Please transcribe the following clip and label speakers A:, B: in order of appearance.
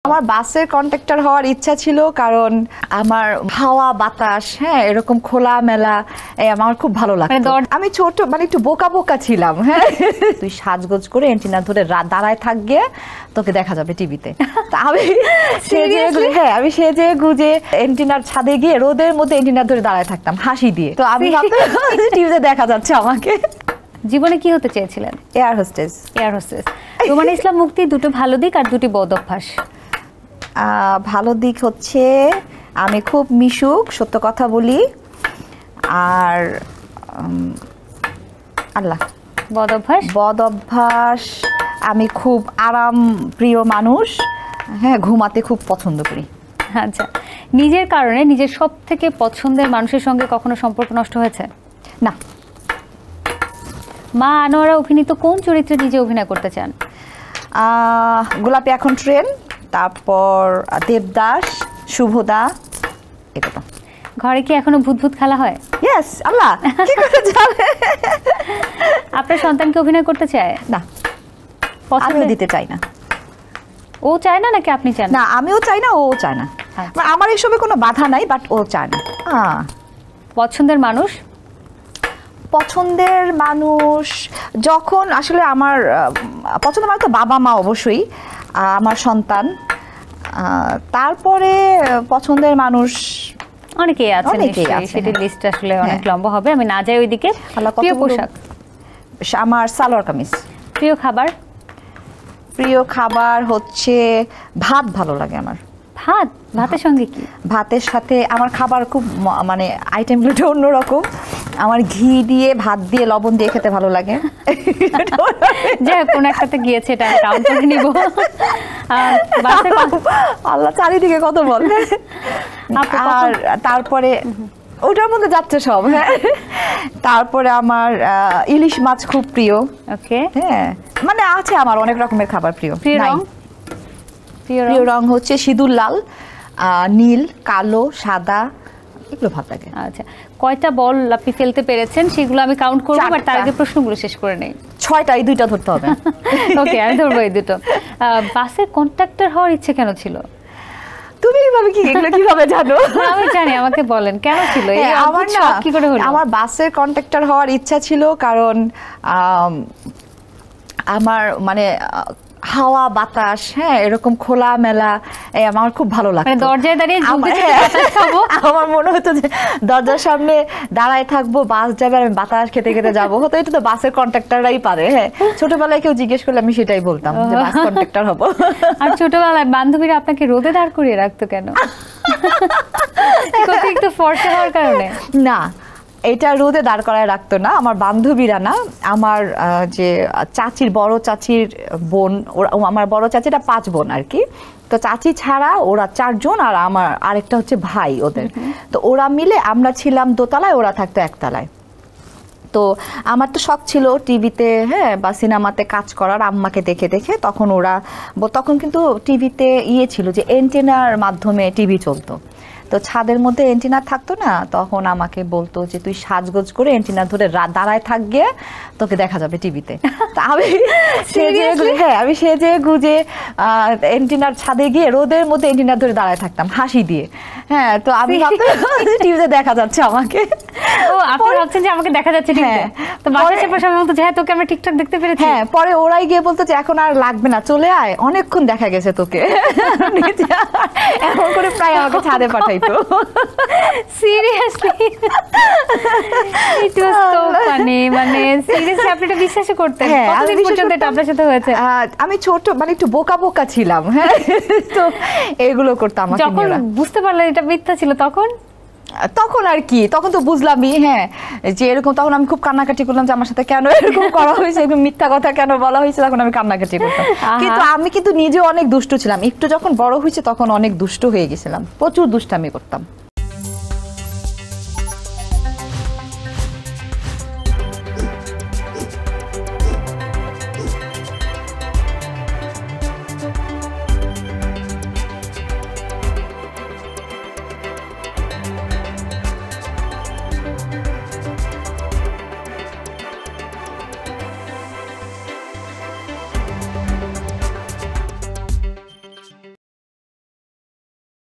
A: আমার বাসের কন্ট্রাক্টর হওয়ার ইচ্ছা ছিল, কারণ আমার হাওয়া বাতাস এরকম খোলা মেলা আমার খুব ভালো লাগতো। আমি ছোট একটু বোকা বোকা ছিলাম। হ্যাঁ, তুই সাজগোজ করে এন্টিনা ধরে দাঁড়ায় থাকবে, তোকে দেখা যাবে টিভিতে। আমি সেজে গুজে এন্টিনার ছাদে গিয়ে রোদের মধ্যে এন্টিনা ধরে দাঁড়ায় থাকতাম হাসি দিয়ে। তো আমি টিভিতে দেখা যাচ্ছে আমাকে।
B: জীবনে কি হতে চেয়েছিলেন?
A: Air hostess.
B: Air hostess. Romana Islam Mukti দুটো ভালো দিক আর দুটি বদ অভ্যাস।
A: ভালো দিক হচ্ছে আমি খুব মিশুক, সত্য কথা বলি, আর আল্লাহ।
B: বদ অভ্যাস
A: আমি খুব আরাম প্রিয় মানুষ। হ্যাঁ, ঘুমাতে খুব পছন্দ করি।
B: আচ্ছা, নিজের কারণে নিজের সব থেকে পছন্দের মানুষের সঙ্গে কখনো সম্পর্ক নষ্ট হয়েছে?
A: না।
B: মা আনোয়ারা অভিনীত কোন চরিত্রে নিজে অভিনয় করতে চান?
A: গোলাপি এখন ট্রেন, তারপর দেবদাস, শুভদা, এগুলো।
B: ঘরে কি এখনো ভূত ভূত খেলা হয়?
A: ইয়েস। আল্লাহ, কি করে জানে?
B: আপনার সন্তানকে অভিনয় করতে চায়?
A: না, আমিও দিতে চাই না।
B: ও চায় না নাকি আপনি চান?
A: না, আমিও চাই না, ও চায় না। আমার এসবে কোনো বাধা নাই, বাট ও চায় না।
B: পছন্দের মানুষ?
A: পছন্দের মানুষ যখন আসলে আমার পছন্দের মানুষ তো বাবা মা অবশ্যই, আমার সন্তান, তারপরে পছন্দের মানুষ
B: অনেকেই আছে। সেটির লিস্ট আসলে অনেক লম্বা হবে, আমি না যাই ওইদিকে। প্রিয় পোশাক?
A: আমার সালোয়ার কামিজ।
B: প্রিয় খাবার?
A: প্রিয় খাবার হচ্ছে ভাত, ভালো লাগে আমার।
B: ভাতের সঙ্গে কি? ভাতের
A: সাথে আমার খাবার খুব মানে আইটেমগুলো অন্যরকম। আমার ঘি দিয়ে, ভাত দিয়ে, লবণ দিয়ে খেতে ভালো লাগে।
B: যে কোন একটাতে গিয়েছে এটা কাউন্ট করে নিব।
A: আল্লাহ, চারিদিকে কত বলে। আর তারপরে ওটার মধ্যে যাচ্ছে সব। হ্যাঁ, তারপরে আমার ইলিশ মাছ খুব প্রিয়।
B: ওকে।
A: হ্যাঁ, মানে আছে আমার অনেক রকমের খাবার প্রিয়।
B: প্রিয়
A: রং হচ্ছে সিঁদুর লাল, নীল, কালো, সাদা, এগুলো ভালো লাগে।
B: আচ্ছা, কয়টা বল আপনি ফেলতে পেরেছেন সেগুলো আমি কাউন্ট করব, বাট তার আগে প্রশ্নগুলো শেষ করে নেই।
A: 6টা, এই 2টা ধরতে হবে।
B: ওকে, আমি ধরবো এই দুটো। বাসের কন্ট্রাক্টর হওয়ার ইচ্ছে কেন ছিল?
A: তুমি কিভাবে জানো?
B: আমি জানি, আমাকে বলেন কেন ছিল?
A: আমার না, কি করে হলো? আমার বাসের কন্ট্রাক্টর হওয়ার ইচ্ছা ছিল, কারণ আমার মানে হাওয়া বাতাস এরকম খোলা মেলা আমার খুব ভালো লাগতো।
B: দরজায় দাঁড়িয়ে
A: আমার মনে হতো যে দরজার সামনে দাঁড়ায় থাকবো, বাস যাবে, আমি বাতাস খেতে খেতে যাবো। হতো এটা তো বাসের কন্ট্রাক্টররাই পারে। হ্যাঁ, ছোটবেলায় কেউ জিজ্ঞেস করলে আমি সেটাই বলতাম যে বাস কন্ট্রাক্টর হবো।
B: আর ছোটবেলায় বান্ধবীরা আপনাকে রোদে দাঁড় করিয়ে রাখতো কেন? একটু ফর্সা হওয়ার কারণে? না,
A: এটা রোদে দাঁড় করায় রাখতো না, আমার বান্ধবীরা না, আমার যে চাচির, বড় চাচির বোন, আমার বড় চাচিটা 5 বোন আর কি। তো চাচি ছাড়া ওরা 4 জন, আর আমার আরেকটা হচ্ছে ভাই ওদের। তো ওরা মিলে আমরা ছিলাম দোতলায়, ওরা থাকতো একতলায়। তো আমার তো শখ ছিল টিভিতে বা সিনেমাতে কাজ করার, আম্মাকে দেখে দেখে। তখন কিন্তু টিভিতে ছিল যে এন্টেনার মাধ্যমে টিভি চলতো। তো ছাদের মধ্যে এন্টিনা থাকতো না, তখন আমাকে বলতো যে তুই সাজগোজ করে এন্টিনা ধরে দাঁড়ায় থাকবে, তোকে দেখা যাবে টিভিতে। তা আমি সেজে গুজে এন্টিনার ছাদে গিয়ে রোদের মধ্যে এন্টিনা ধরে দাঁড়ায় থাকতাম হাসি দিয়ে। হ্যাঁ, তো আমি টিভিতে দেখা যাচ্ছে আমাকে।
B: ও, আপনি ভাবছেন যে আমাকে দেখা যাচ্ছে? হ্যাঁ। তো বাসার চারপাশে বলতো যে হ্যাঁ, তোকে আমরা ঠিকঠাক দেখতে পেরেছি।
A: হ্যাঁ, পরে ওরাই গিয়ে বলতো যে এখন আর লাগবে না, চলে আয়, অনেকক্ষণ দেখা গেছে তোকে। এমন করে প্রায় আমাকে ছাদে পাঠাইতো।
B: Seriously? It was so funny. মানে সিরিয়াসলি আপনি এটা বিশ্বাস করতেন? কতদিন পর্যন্ত এটা আপনার সাথে হয়েছে?
A: আমি ছোট একটু বোকা বোকা ছিলাম। হ্যাঁ, তো এগুলো করতাম।
B: যখন বুঝতে পারলেন এটা মিথ্যা ছিল তখন
A: আর কি, তখন তো বুঝলামই। হ্যাঁ, যে এরকম, তখন আমি খুব কান্নাকাটি করলাম যে আমার সাথে কেন এরকম করা হয়েছে, এরকম মিথ্যা কথা কেন বলা হয়েছে। তখন আমি কান্নাকাটি করতাম, কিন্তু আমি কিন্তু নিজেও অনেক দুষ্ট ছিলাম। একটু যখন বড় হয়েছে তখন অনেক দুষ্ট হয়ে গেছিলাম, প্রচুর দুষ্টামি করতাম।